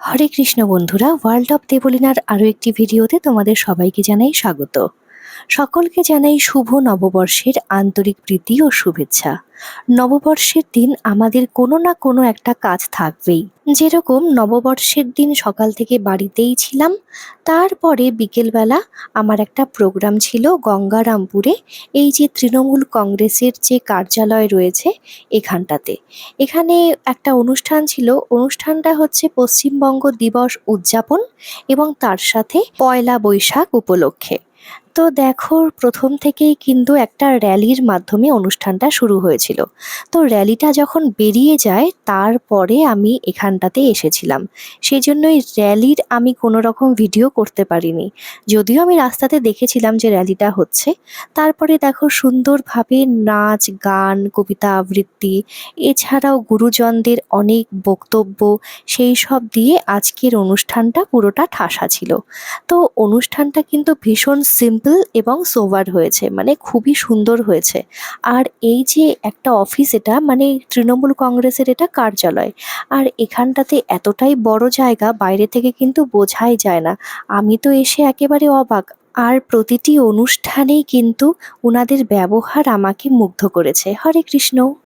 হরে কৃষ্ণ বন্ধুরা, world of দেবলীনার আরও একটি ভিডিওতে তোমাদের সবাইকে জানাই স্বাগত। সকলকে জানাই শুভ নববর্ষের আন্তরিক প্রীতি ও শুভেচ্ছা। নববর্ষের দিন আমাদের কোনো না কোনো একটা কাজ থাকবেই। যেরকম নববর্ষের দিন সকাল থেকে বাড়িতেই ছিলাম, তারপরে বিকেলবেলা আমার একটা প্রোগ্রাম ছিল গঙ্গারামপুরে, এই যে তৃণমূল কংগ্রেসের যে কার্যালয় রয়েছে এখানটাতে। এখানে একটা অনুষ্ঠান ছিল, অনুষ্ঠানটা হচ্ছে পশ্চিমবঙ্গ দিবস উদযাপন এবং তার সাথে পয়লা বৈশাখ উপলক্ষে। তো দেখো, প্রথম থেকেই কিন্তু একটা র্যালির মাধ্যমে অনুষ্ঠানটা শুরু হয়েছিল। তো র্যালিটা যখন বেরিয়ে যায় তারপরে আমি এখানটাতে এসেছিলাম, সেই জন্যই র্যালির আমি কোনো রকম ভিডিও করতে পারিনি। যদিও আমি রাস্তাতে দেখেছিলাম যে র্যালিটা হচ্ছে। তারপরে দেখো সুন্দরভাবে নাচ গান কবিতা আবৃত্তি এছাড়াও গুরুজনদের অনেক বক্তব্য, সেই সব দিয়ে আজকের অনুষ্ঠানটা পুরোটা ঠাসা ছিল। তো অনুষ্ঠানটা কিন্তু ভীষণ সিম্পল এবং সোবার হয়েছে, মানে খুবই সুন্দর হয়েছে। আর এই যে একটা অফিস, এটা মানে তৃণমূল কংগ্রেসের এটা কার্যালয়, আর এখানটাতে এতটাই বড় জায়গা, বাইরে থেকে কিন্তু বোঝাই যায় না। আমি তো এসে একেবারে অবাক। আর প্রতিটি অনুষ্ঠানেই কিন্তু ওনাদের ব্যবহার আমাকে মুগ্ধ করেছে। হরে কৃষ্ণ।